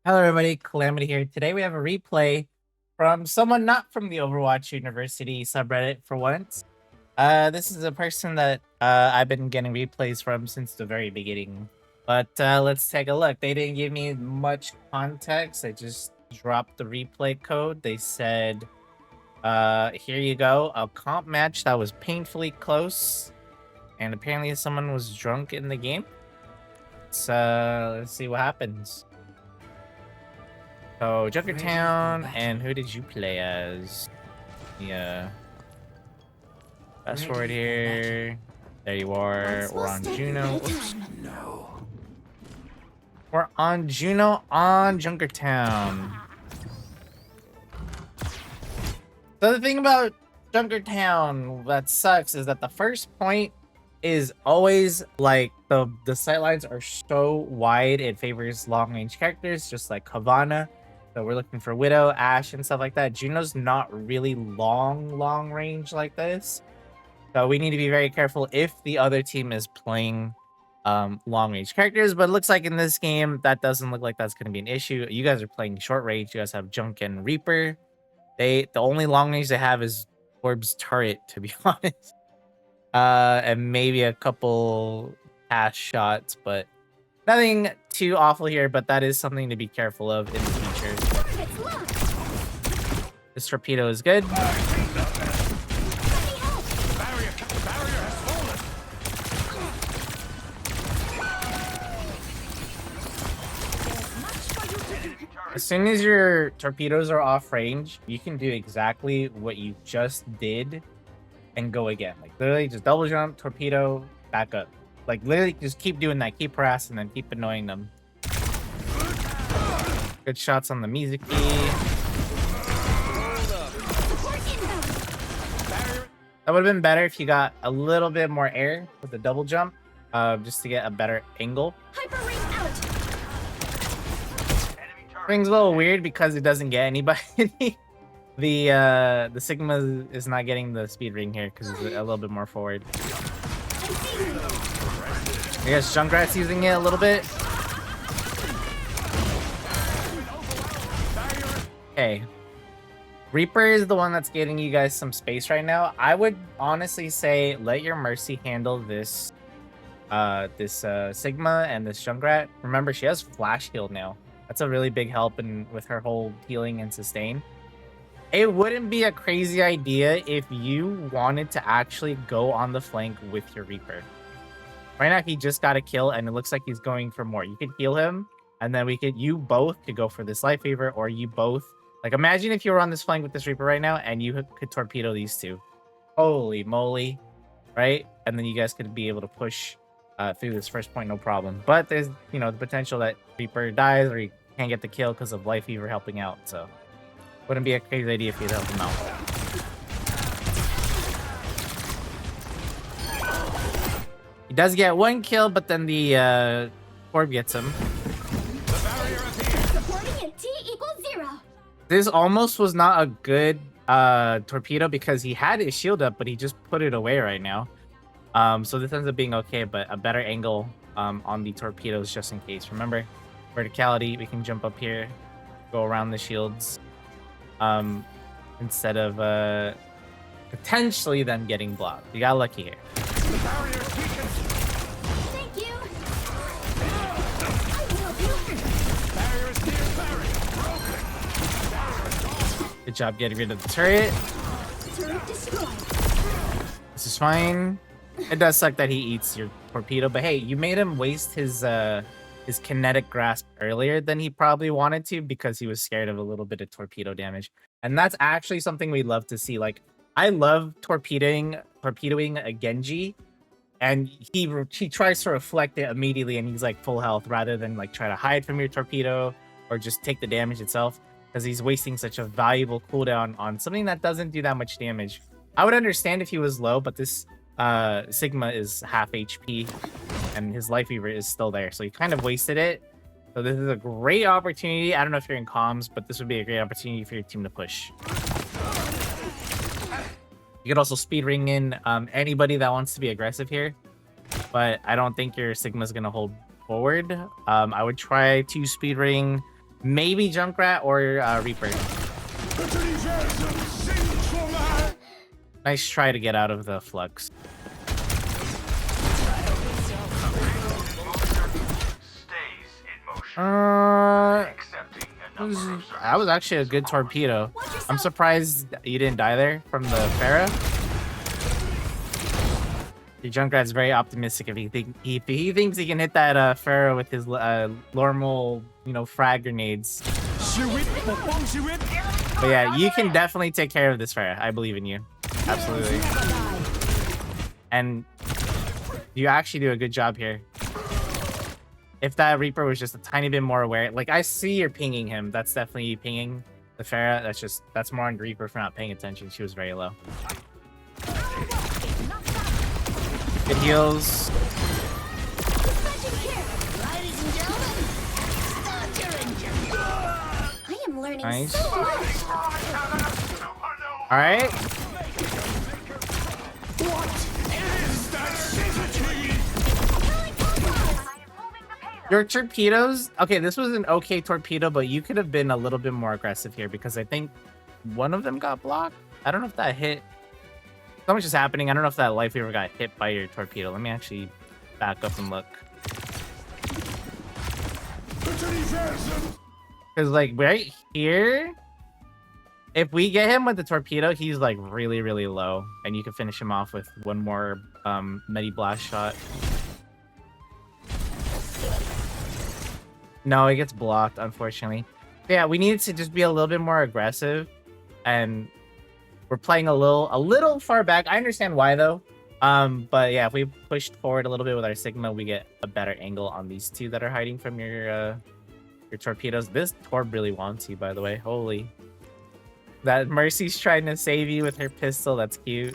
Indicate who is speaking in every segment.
Speaker 1: Hello everybody, Calamity here. Today we have a replay from someone not from the Overwatch University subreddit for once. This is a person that I've been getting replays from since the very beginning. But let's take a look. They didn't give me much context. They just dropped the replay code. They said, here you go, a comp match that was painfully close. And apparently someone was drunk in the game. So let's see what happens. So, Junkertown, and who did you play as? Yeah. Fast forward here. There you are. We're on Juno. Oops. No. We're on Juno on Junkertown. So the thing about Junkertown that sucks is that the first point is always like the sightlines are so wide it favors long range characters, just like Havana. So we're looking for Widow, Ashe, and stuff like that. Juno's not really long range like this. So we need to be very careful if the other team is playing long range characters. But it looks like in this game, that doesn't look like that's going to be an issue. You guys are playing short range. You guys have Junk and Reaper. The only long range they have is Orb's turret, to be honest. And maybe a couple pass shots, but nothing too awful here, but that is something to be careful of in the future. This torpedo is good. As soon as your torpedoes are off range, you can do exactly what you just did and go again. Like literally just double jump, torpedo, back up. Like literally just keep doing that, keep harassing them, keep annoying them. Good shots on the music key. That would have been better if you got a little bit more air with the double jump, just to get a better angle. Ring's a little weird because it doesn't get anybody. The Sigma is not getting the speed ring here because it's a little bit more forward. I guess Junkrat's using it a little bit. Okay. Reaper is the one that's getting you guys some space right now. I would honestly say let your Mercy handle this Sigma and this Junkrat. Remember, she has flash heal now. That's a really big help with her whole healing and sustain. It wouldn't be a crazy idea if you wanted to actually go on the flank with your Reaper. Right now, he just got a kill, and it looks like he's going for more. You could heal him, and then you both could go for this Life Favor, or you both... Like, imagine if you were on this flank with this Reaper right now, and you could torpedo these two. Holy moly, right? And then you guys could be able to push through this first point, no problem. But there's, the potential that Reaper dies, or he can't get the kill because of Life Favor helping out, so... Wouldn't be a crazy idea if you'd help him out. He does get one kill, but then the orb gets him. This almost was not a good torpedo because he had his shield up, but he just put it away right now. So this ends up being okay, but a better angle on the torpedoes just in case. Remember, verticality, we can jump up here, go around the shields. Instead of potentially them getting blocked. You got lucky here.
Speaker 2: Thank you.
Speaker 1: Good job getting rid of the turret. This is fine. It does suck that he eats your torpedo, but hey, you made him waste his kinetic grasp earlier than he probably wanted to because he was scared of a little bit of torpedo damage. And that's actually something we love to see. Like, I love torpedoing a Genji, and he tries to reflect it immediately and he's like full health rather than like try to hide from your torpedo or just take the damage itself because he's wasting such a valuable cooldown on something that doesn't do that much damage. I would understand if he was low, but this Sigma is half HP and his Life Weaver is still there, so he kind of wasted it. So this is a great opportunity. I don't know if you're in comms, but this would be a great opportunity for your team to push. You could also speed ring in anybody that wants to be aggressive here, but I don't think your Sigma's gonna hold forward. I would try to speed ring Maybe Junkrat or Reaper. Nice try to get out of the flux. That was actually a good torpedo. I'm surprised you didn't die there from the Pharah. The Junkrat's very optimistic if he thinks he can hit that Pharah with his normal, you know, frag grenades. But yeah, you can definitely take care of this Pharah. I believe in you. Absolutely. And you actually do a good job here. If that Reaper was just a tiny bit more aware, like I see you're pinging him. That's definitely you pinging the Pharah. That's more on Reaper for not paying attention. She was very low. Good heals.
Speaker 2: I am learning
Speaker 1: nice.
Speaker 2: So much.
Speaker 1: All right. Your torpedoes, okay, this was an okay torpedo, but you could have been a little bit more aggressive here because I think one of them got blocked. I don't know if that hit. So much is happening. I don't know if that lifeweaver got hit by your torpedo. Let me actually back up and look. Because like right here, if we get him with the torpedo, he's like really, really low. And you can finish him off with one more Medi Blast shot. No, it gets blocked, unfortunately. But yeah, we need to just be a little bit more aggressive, and we're playing a little far back. I understand why though. But yeah, if we pushed forward a little bit with our Sigma, we get a better angle on these two that are hiding from your torpedoes. This Torb really wants you, by the way. Holy. That Mercy's trying to save you with her pistol. That's cute.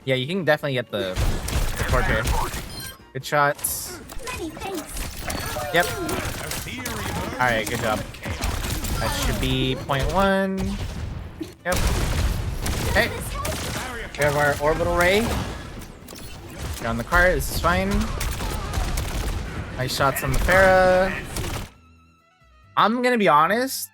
Speaker 1: Yeah, you can definitely get the Torb here. Good shots. Yep. Alright, good job. That should be 0.1. Yep. Okay. We have our orbital ray. Get on the cart, this is fine. Nice shots on the Pharah. I'm gonna be honest.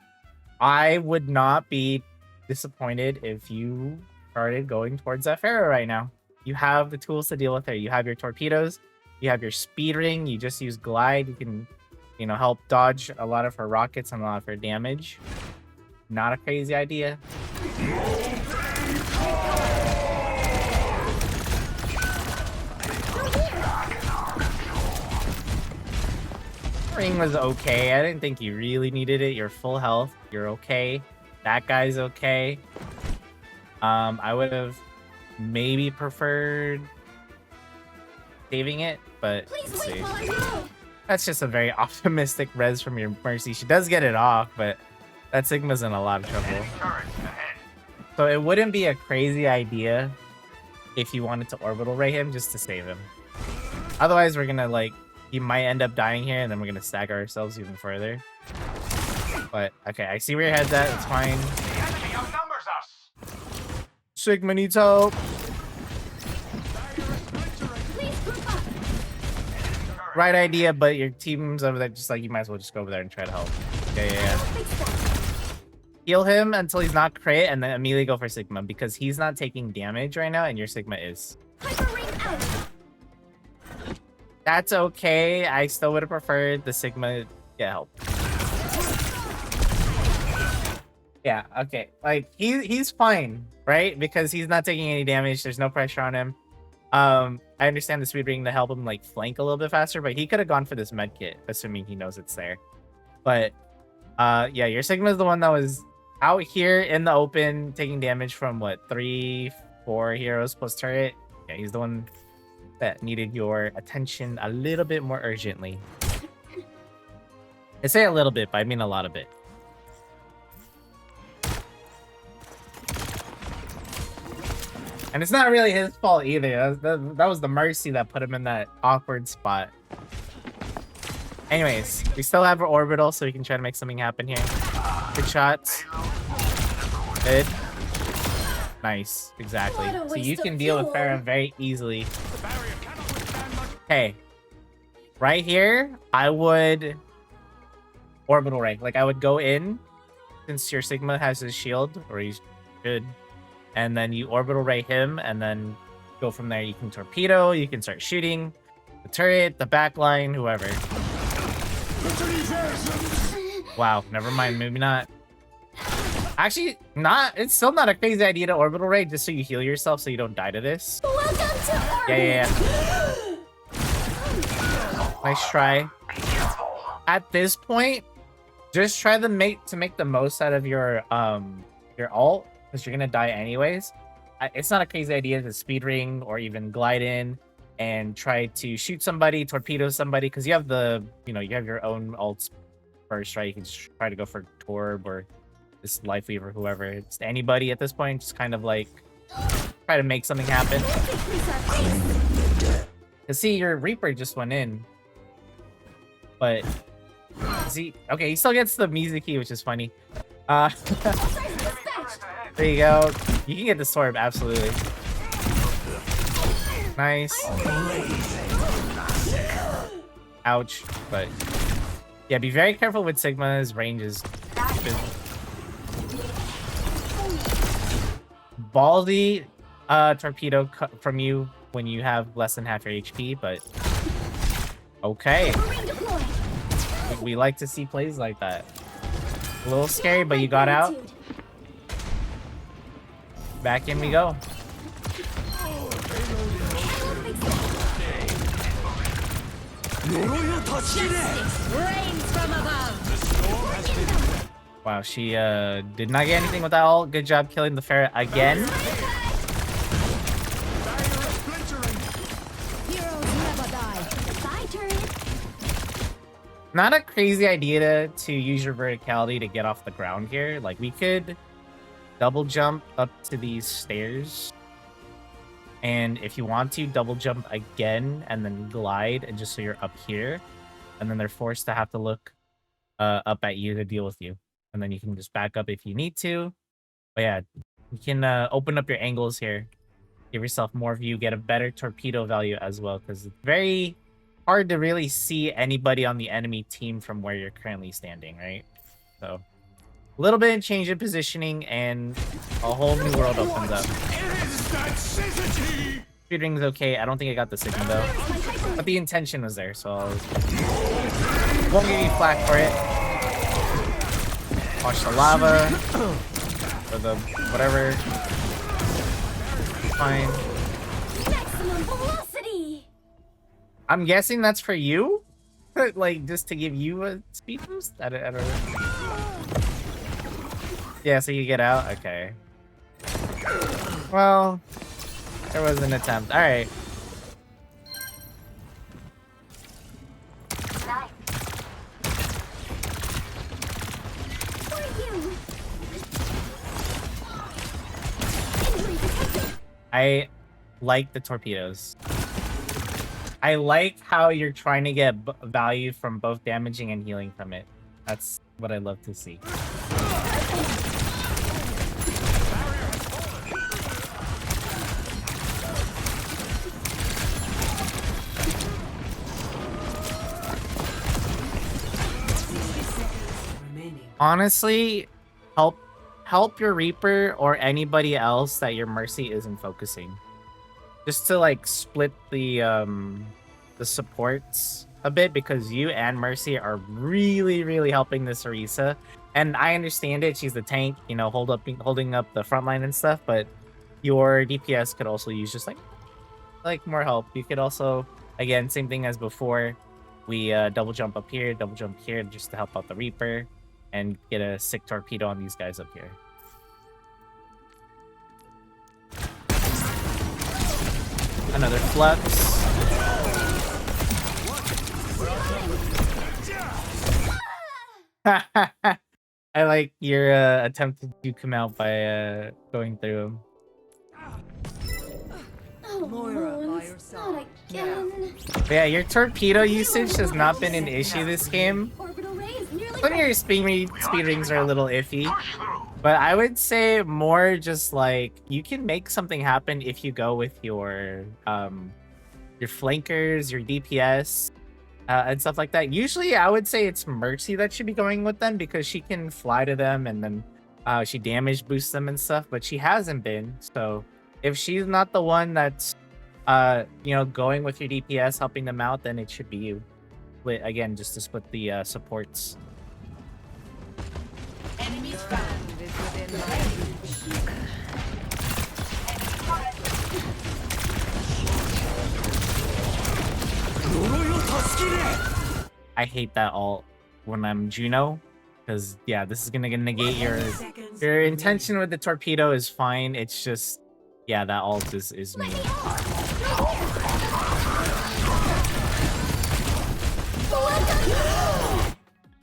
Speaker 1: I would not be disappointed if you started going towards that Pharah right now. You have the tools to deal with her. You have your torpedoes. You have your speed ring. You just use glide. You can, you know, help dodge a lot of her rockets and a lot of her damage. Not a crazy idea. Ring was okay. I didn't think you really needed it. You're full health. You're okay. That guy's okay. I would have maybe preferred saving it, but let's see. That's just a very optimistic res from your Mercy. She does get it off, but that Sigma's in a lot of trouble. So it wouldn't be a crazy idea if you wanted to orbital ray him just to save him. Otherwise, we're gonna like, he might end up dying here, and then we're gonna stagger ourselves even further. But okay, I see where your head's at. It's fine. Sigma needs help. Right idea, but your team's over there, just like you might as well just go over there and try to help. Yeah. Heal him until he's not crit, and then immediately go for Sigma because he's not taking damage right now, and your Sigma is. That's okay. I still would have preferred the Sigma get help. Yeah, okay. Like he's fine, right? Because he's not taking any damage. There's no pressure on him. I understand the speed ring to help him like flank a little bit faster, but he could have gone for this med kit, assuming he knows it's there. But yeah, your Sigma is the one that was out here in the open taking damage from what, 3-4 heroes plus turret. Yeah, he's the one that needed your attention a little bit more urgently. I say a little bit, but I mean a lot of it. And it's not really his fault either. That was the Mercy that put him in that awkward spot. Anyways, we still have our orbital, so we can try to make something happen here. Good shots. Good. Nice. Exactly. So you can deal with Pharah very easily. Okay. Right here, I would orbital ray. Like I would go in, since your Sigma has his shield, or he's good, and then you orbital ray him, and then go from there. You can torpedo, you can start shooting the turret, the backline, whoever. Wow, never mind, maybe not. Actually, it's still not a crazy idea to orbital ray just so you heal yourself so you don't die to this.
Speaker 2: Welcome to orbit.
Speaker 1: Yeah. Nice try. At this point, just try to make the most out of your ult, because you're gonna die anyways. It's not a crazy idea to speed ring or even glide in and try to shoot somebody, torpedo somebody, because you have you have your own ults first, right? You can just try to go for Torb or this Life Weaver, whoever. It's anybody at this point, just kind of like try to make something happen. Cause see, your Reaper just went in, but see, okay, he still gets the Mizuki, which is funny. There you go. You can get the Sorb, absolutely. Nice. Ouch, but yeah, be very careful with Sigma. His range is ballsy torpedo from you when you have less than half your HP, but okay. We like to see plays like that. A little scary, but you got out. Back in we go. Wow, she did not get anything with that ult. Good job killing the ferret again. Not a crazy idea to use your verticality to get off the ground here. Like, we could double jump up to these stairs, and if you want to, double jump again and then glide, and just so you're up here, and then they're forced to have to look up at you to deal with you, and then you can just back up if you need to. But yeah, you can open up your angles here, give yourself more view, get a better torpedo value as well, because it's very hard to really see anybody on the enemy team from where you're currently standing, right? So a little bit of change in positioning and a whole new world opens up. Shooting's okay. I don't think I got the Sigma though, but the intention was there, so won't give you flack for it. Watch the lava or the whatever. Fine. I'm guessing that's for you, like just to give you a speed boost. I don't know. Yeah, so you get out? Okay. Well, there was an attempt. Alright. I like the torpedoes. I like how you're trying to get value from both damaging and healing from it. That's what I love to see. Honestly, help your Reaper or anybody else that your Mercy isn't focusing. Just to like split the supports a bit, because you and Mercy are really helping this Orisa. And I understand it, she's the tank, you know, holding up the front line and stuff, but your DPS could also use just like more help. You could also, again, same thing as before, we double jump up here, double jump here just to help out the Reaper and get a sick torpedo on these guys up here. Another flux. I like your attempt to come out by going through him.
Speaker 2: Not again.
Speaker 1: But yeah, your torpedo usage has not been an issue this game. Some of your speed rings are a little iffy, but I would say more just like you can make something happen if you go with your flankers, your DPS, and stuff like that. Usually, I would say it's Mercy that should be going with them because she can fly to them and then she damage boosts them and stuff. But she hasn't been. So if she's not the one that's going with your DPS, helping them out, then it should be you. But again, just to split the supports.
Speaker 3: Enemies found is within my reach.
Speaker 1: I hate that ult when I'm Juno, because yeah, this is gonna negate your intention with the torpedo is fine. It's just yeah, that ult is me.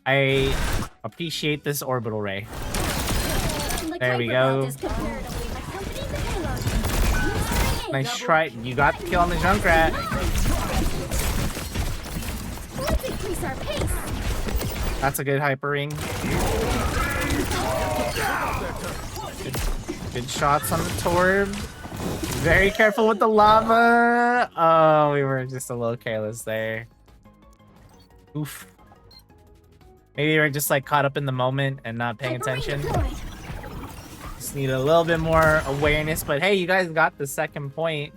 Speaker 1: I appreciate this orbital ray. There we go. Nice try. You got the kill on the Junkrat. That's a good hyper ring. Good shots on the Torb. Very careful with the lava. Oh, we were just a little careless there. Oof. Maybe we're just like caught up in the moment and not paying attention. Just need a little bit more awareness, but hey, you guys got the second point.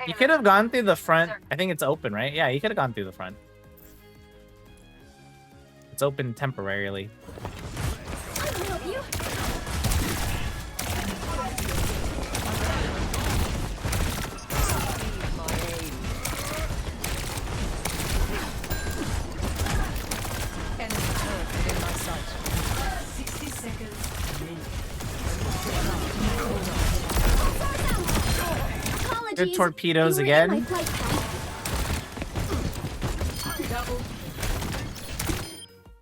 Speaker 1: You could have gone through the front. I think it's open, right? Yeah, you could have gone through the front. It's open temporarily. Good torpedoes again.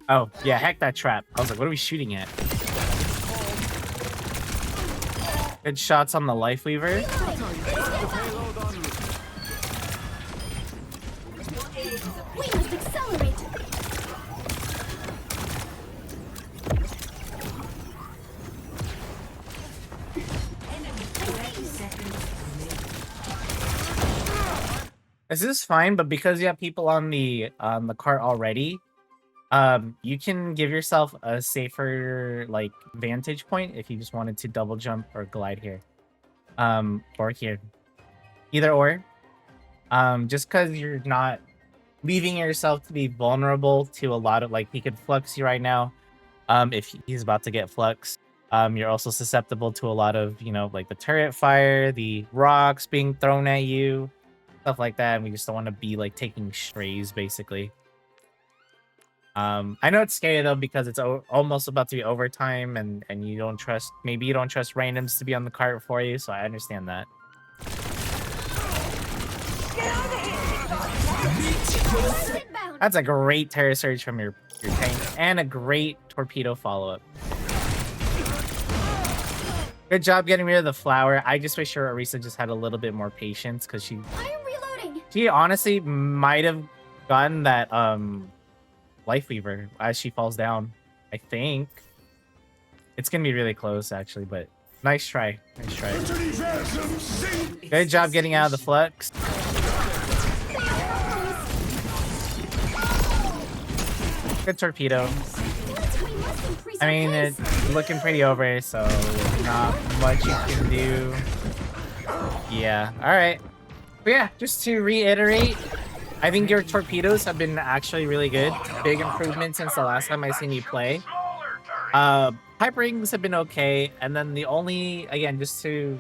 Speaker 1: Oh, yeah, heck that trap. I was like, what are we shooting at? Good shots on the Life Weaver. This is fine, but because you have people on the cart already, you can give yourself a safer like vantage point if you just wanted to double jump or glide here, or here, either or. Just because you're not leaving yourself to be vulnerable to a lot of like he could flux you right now. If he's about to get flux, you're also susceptible to a lot of like the turret fire, the rocks being thrown at you. Stuff like that, and we just don't want to be like taking strays basically. I know it's scary though because it's almost about to be overtime and you don't trust, maybe you don't trust randoms to be on the cart for you, so I understand that. That's a great terror surge from your tank and a great torpedo follow-up. Good job getting rid of the flower. I just wish her Orisa just had a little bit more patience because she honestly might have gotten that Life Weaver as she falls down. I think it's gonna be really close actually, but nice try. Nice try. Good job getting out of the flux. Good torpedo. I mean, it's looking pretty over, so not much you can do. Yeah, alright. But yeah, just to reiterate, I think your torpedoes have been actually really good. Big improvement since the last time I seen you play. Pipe rings have been okay, and then the only, again, just to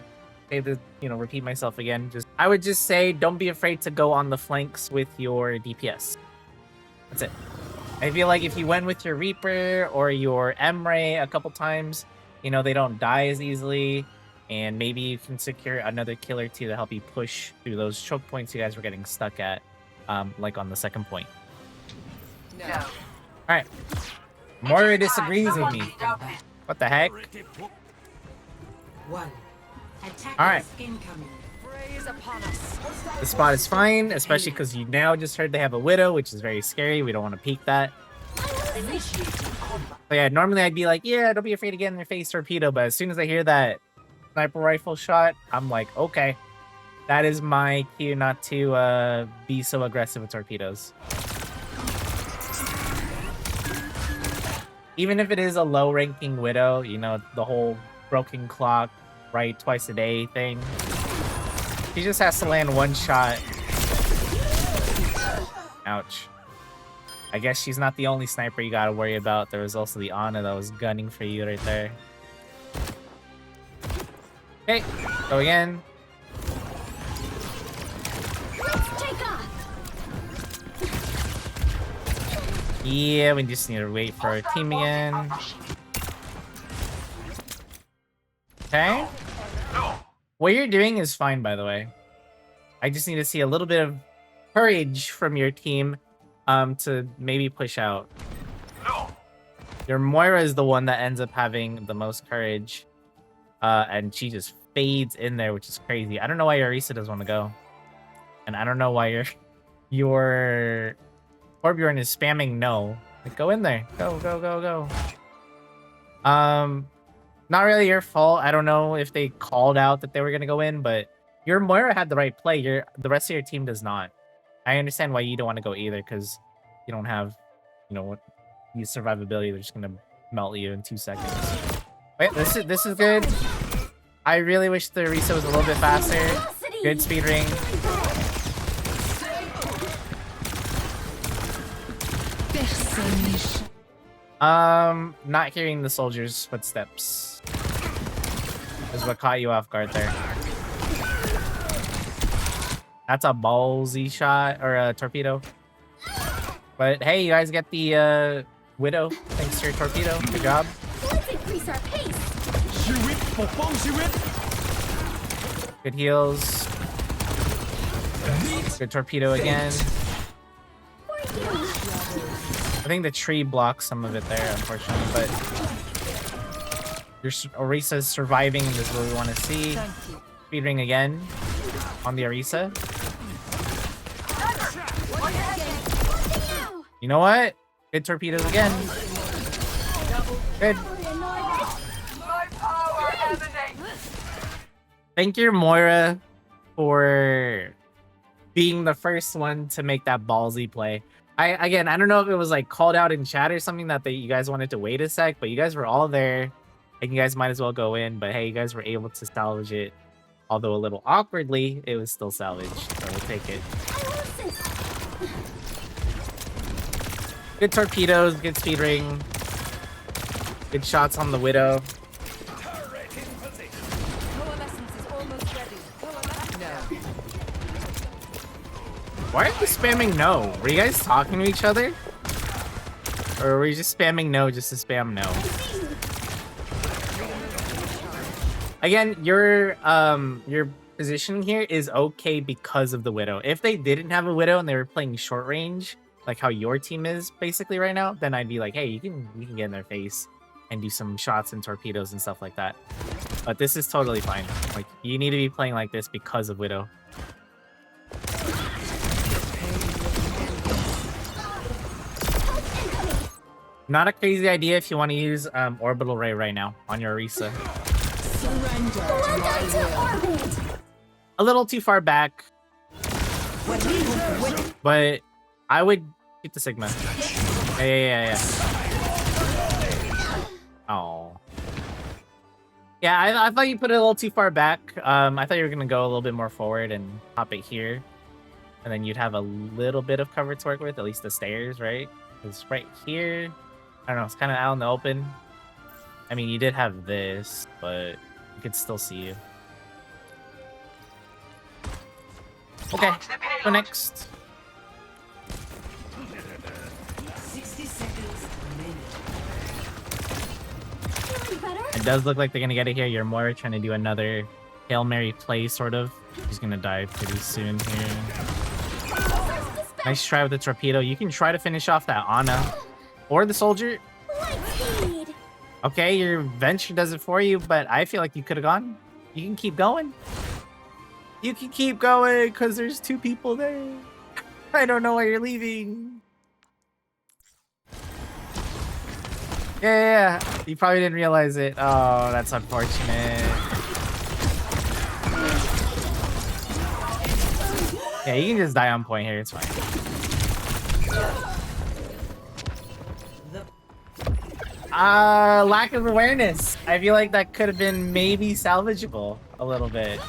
Speaker 1: say the, repeat myself again, I would just say don't be afraid to go on the flanks with your DPS. That's it. I feel like if you went with your Reaper or your M-Ray a couple times, they don't die as easily, and maybe you can secure another kill or two to help you push through those choke points you guys were getting stuck at, like on the second point.
Speaker 3: No.
Speaker 1: Alright. Moira disagrees with me. What the heck? Alright. The spot is fine, especially because you now just heard they have a Widow, which is very scary. We don't want to peek that. But yeah, normally I'd be like, yeah, don't be afraid to get in their face torpedo, but as soon as I hear that sniper rifle shot, I'm like, okay. That is my cue not to be so aggressive with torpedoes. Even if it is a low-ranking Widow, you know, the whole broken clock, right, twice a day thing. She just has to land one shot. Ouch. I guess she's not the only sniper you gotta worry about. There was also the Ana that was gunning for you right there. Okay, go again.
Speaker 2: Let's take off.
Speaker 1: Yeah, we just need to wait for our team again. Okay. What you're doing is fine, by the way. I just need to see a little bit of courage from your team to maybe push out. Your Moira is the one that ends up having the most courage. And she just fades in there, which is crazy. I don't know why your Orisa doesn't want to go. And I don't know why your Torbjorn is spamming no. Like, go in there. Go, go, go, go. Not really your fault. I don't know if they called out that they were gonna go in, but your Moira had the right play. The rest of your team does not. I understand why you don't want to go either, because you don't have, you know, what you survivability. They're just gonna melt you in 2 seconds. Wait, this is good. I really wish the Orisa was a little bit faster. Good speed ring. Not hearing the soldiers' footsteps is what caught you off guard there. That's a ballsy shot or a torpedo. But hey, you guys get the Widow thanks to your torpedo. Good job.
Speaker 2: Let's increase our pace.
Speaker 1: Good heals. Good torpedo again. I think the tree blocks some of it there, unfortunately, but your Orisa's surviving, and this is what we want to see. Speed ring again on the Orisa. You know what? Good torpedoes again. Good. Thank you, Moira, for being the first one to make that ballsy play. I don't know if it was like called out in chat or something that you guys wanted to wait a sec, but you guys were all there and you guys might as well go in. But hey, you guys were able to salvage it. Although a little awkwardly, it was still salvaged. So we'll take it. Good torpedoes, good speed ring. Good shots on the Widow. Why are you spamming no? Were you guys talking to each other? Or were you just spamming no just to spam no? Again, your position here is okay because of the Widow. If they didn't have a Widow and they were playing short range, like how your team is basically right now, then I'd be like, hey, you can get in their face and do some shots and torpedoes and stuff like that. But this is totally fine. Like, you need to be playing like this because of Widow. Not a crazy idea if you want to use orbital ray right now on your Orisa. A little too far back, but I would keep the Sigma. Yeah. Oh. Yeah, I thought you put it a little too far back. I thought you were gonna go a little bit more forward and pop it here, and then you'd have a little bit of cover to work with, at least the stairs, right? Because right here, I don't know, it's kind of out in the open. I mean, you did have this, but you could still see you. Okay, go next.
Speaker 3: 60 seconds.
Speaker 1: It does look like they're gonna get it here. You're more trying to do another Hail Mary play, sort of. He's gonna die pretty soon here. Nice try with the torpedo. You can try to finish off that Ana. Or the soldier. Okay, your venture does it for you, but I feel like you could have gone. You can keep going. You can keep going, because there's 2 people there. I don't know why you're leaving. Yeah. You probably didn't realize it. Oh, that's unfortunate. Yeah, you can just die on point here. It's fine. Lack of awareness. I feel like that could have been maybe salvageable a little bit.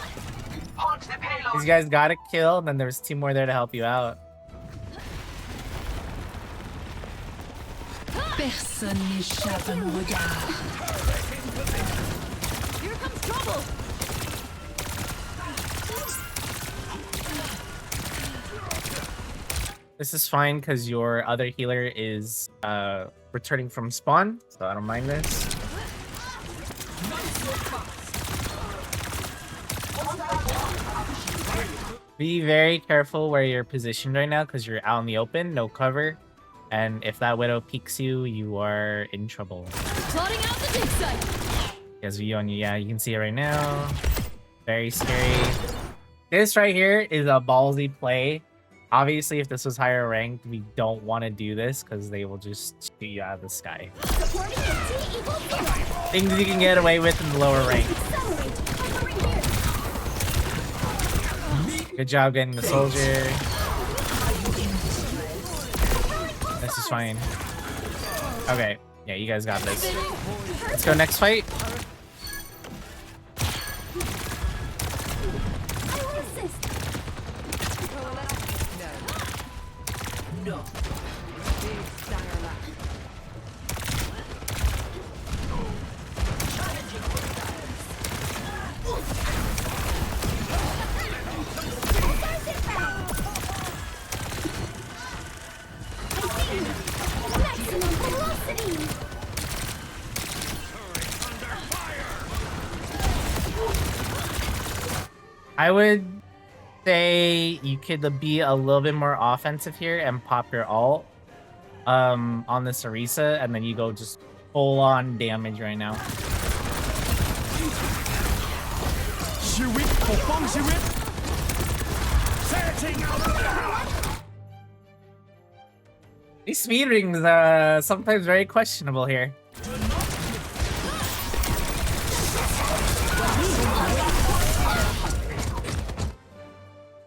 Speaker 1: These guys got a kill, and then there's 2 more there to help you out.
Speaker 3: Personne n'échappe à mon regard.
Speaker 2: Here comes trouble.
Speaker 1: This is fine because your other healer is returning from spawn, so I don't mind this. Be very careful where you're positioned right now because you're out in the open, no cover. And if that widow peeks you, you are in trouble.
Speaker 2: Plotting out the dig site.
Speaker 1: Yes, view on you. Yeah, you can see it right now. Very scary. This right here is a ballsy play. Obviously, if this was higher ranked, we don't want to do this because they will just shoot you out of the sky.
Speaker 2: Supporting the T equals 0.
Speaker 1: Things you can get away with in the lower rank.
Speaker 2: Accelerate. Hovering here.
Speaker 1: Good job getting the soldier. This is fine. Okay. Yeah, you guys got this. Let's go next fight.
Speaker 2: I will assist.
Speaker 3: No. Big Starla.
Speaker 2: Maximum velocity.
Speaker 1: I would say you could be a little bit more offensive here and pop your ult on this Orisa, and then you go just full on damage right now. These speed rings are sometimes very questionable here.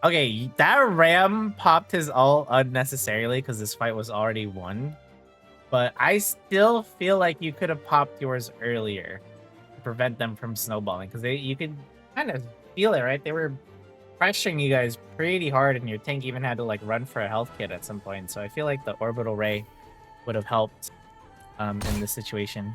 Speaker 1: Okay, that Ram popped his ult unnecessarily because this fight was already won. But I still feel like you could have popped yours earlier to prevent them from snowballing, because you could kind of feel it, right? They were pressuring you guys pretty hard, and your tank even had to like run for a health kit at some point. So I feel like the orbital ray would have helped in this situation.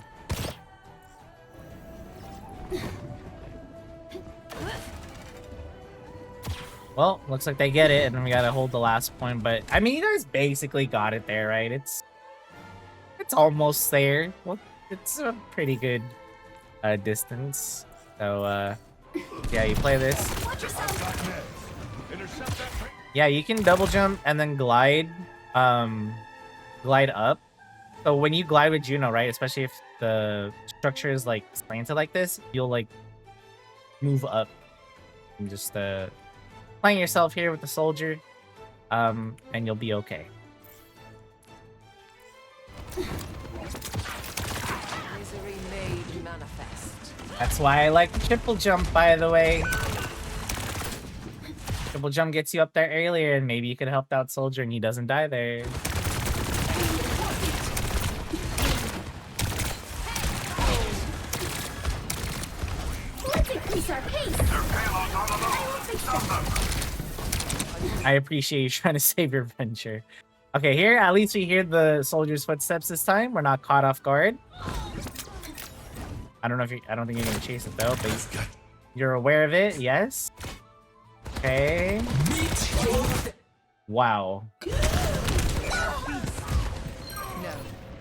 Speaker 1: Well, looks like they get it, and then we gotta hold the last point. But I mean, you guys basically got it there, right? It's almost there. Well, it's a pretty good distance. So yeah, you play this. Yeah, you can double jump and then glide up. So when you glide with Juno, right, especially if the structure is like slanted like this, you'll like move up and just playing yourself here with the soldier, and you'll be okay.
Speaker 3: Misery made manifest.
Speaker 1: That's why I like the triple jump, by the way. Triple jump gets you up there earlier, and maybe you could help out soldier and he doesn't die there.
Speaker 2: Let's increase our pace.
Speaker 1: I appreciate you trying to save your venture. Okay, here at least we hear the soldier's footsteps this time. We're not caught off guard. I don't know if I don't think you're gonna chase it though, but you're aware of it. Yes. Okay. Wow.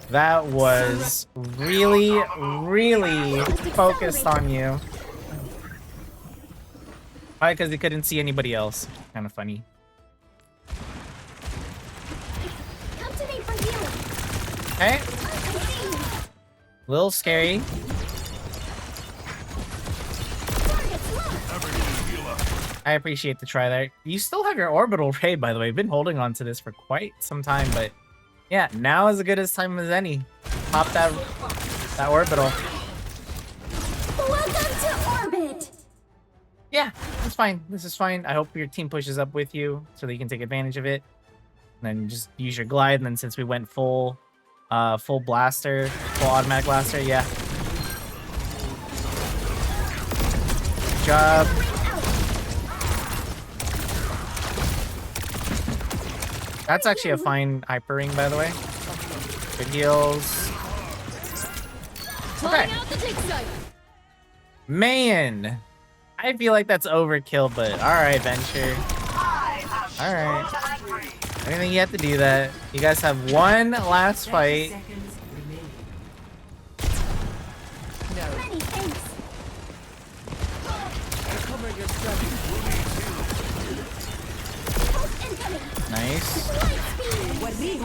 Speaker 1: That was really, really focused on you. Probably because he couldn't see anybody else. Kind of funny.
Speaker 2: Come to me for healing.
Speaker 1: Okay. A little scary.
Speaker 2: Target's low.
Speaker 1: I appreciate the try there. You still have your orbital ray, by the way. I've been holding on to this for quite some time, but yeah, now is as good as time as any. Pop that orbital.
Speaker 2: Welcome to orbit.
Speaker 1: Yeah, it's fine. This is fine. I hope your team pushes up with you so that you can take advantage of it. And then just use your glide. And then since we went full blaster, full automatic blaster, yeah. Good job. That's actually a fine hyper ring, by the way. Good heals. Okay. Man, I feel like that's overkill, but all right, Venture. All right. I didn't think you have to do that. You guys have one last fight.
Speaker 3: No.
Speaker 2: Many thanks. Pulse incoming.
Speaker 1: Nice.
Speaker 2: Light speed.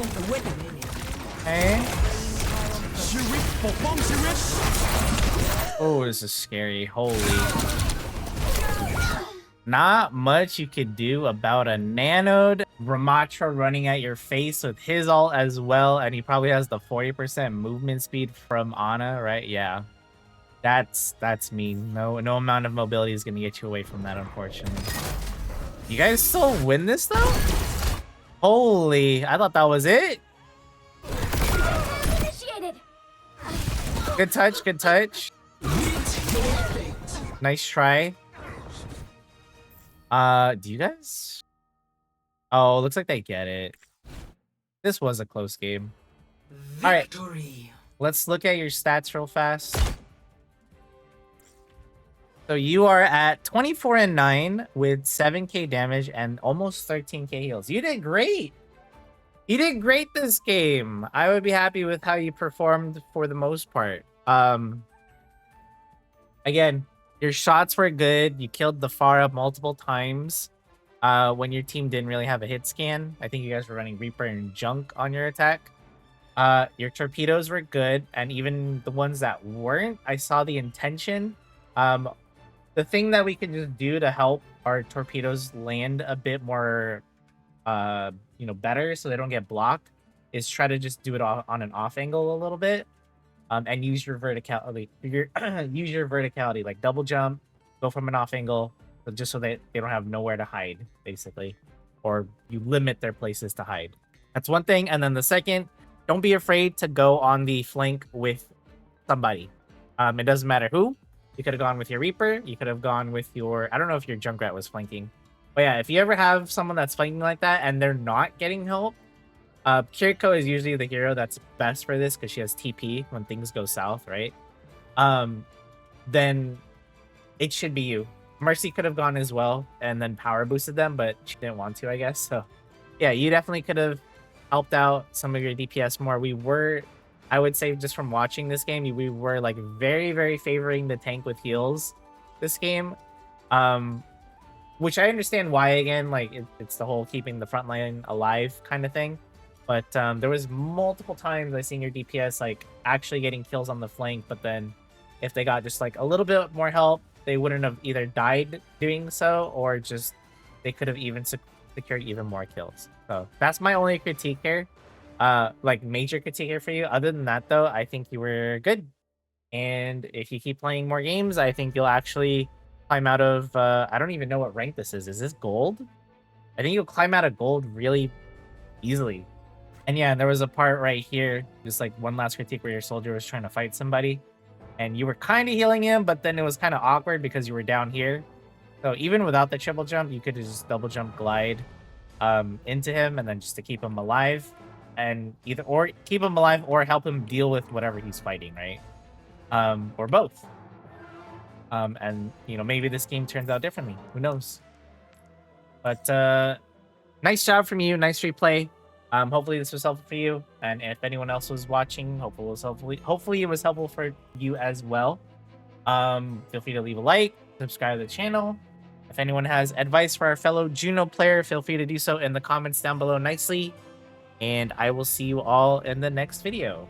Speaker 1: Okay. Oh, this is scary. Holy. Not much you could do about a nanoed Rammatra running at your face with his ult as well, and he probably has the 40% movement speed from Ana, right? Yeah. That's mean. No amount of mobility is gonna get you away from that, unfortunately. You guys still win this though? Holy, I thought that was it.
Speaker 2: Initiated.
Speaker 1: Good touch, good touch. Nice try. Do you guys? Oh, looks like they get it. This was a close game. All right, let's look at your stats real fast. So you are at 24-9 with 7k damage and almost 13k heals. You did great. You did great this game. I would be happy with how you performed for the most part. Again, your shots were good. You killed the far up multiple times when your team didn't really have a hit scan. I think you guys were running Reaper and Junk on your attack. Your torpedoes were good, and even the ones that weren't, I saw the intention. The thing that we can just do to help our torpedoes land a bit more, better so they don't get blocked is try to just do it on an off angle a little bit. And use your verticality. Use your verticality, like double jump, go from an off angle, but just so they don't have nowhere to hide, basically, or you limit their places to hide. That's one thing. And then the second, don't be afraid to go on the flank with somebody. It doesn't matter who. You could have gone with your Reaper. You could have gone with your... I don't know if your Junkrat was flanking. But yeah, if you ever have someone that's flanking like that and they're not getting help, Kiriko is usually the hero that's best for this because she has TP when things go south, right? Then it should be you. Mercy could have gone as well and then power boosted them, but she didn't want to, I guess. So yeah, you definitely could have helped out some of your DPS more. We were... I would say just from watching this game, we were like very, very favoring the tank with heals this game. Which I understand why, again, like it's the whole keeping the front line alive kind of thing. But there was multiple times I seen your DPS like actually getting kills on the flank, but then if they got just like a little bit more help, they wouldn't have either died doing so or just they could have even secured even more kills. So that's my only critique here. Like major critique here for you. Other than that though, I think you were good. And if you keep playing more games, I think you'll actually climb out of I don't even know what rank this is. Is this gold? I think you'll climb out of gold really easily. And yeah, there was a part right here, just like one last critique where your soldier was trying to fight somebody and you were kind of healing him, but then it was kind of awkward because you were down here. So even without the triple jump, you could just double jump glide into him and then just to keep him alive. And either or keep him alive or help him deal with whatever he's fighting, right? Or both. And maybe this game turns out differently. Who knows? But nice job from you. Nice replay. Hopefully this was helpful for you. And if anyone else was watching, hopefully it was helpful for you as well. Feel free to leave a like, subscribe to the channel. If anyone has advice for our fellow Juno player, feel free to do so in the comments down below nicely. And I will see you all in the next video.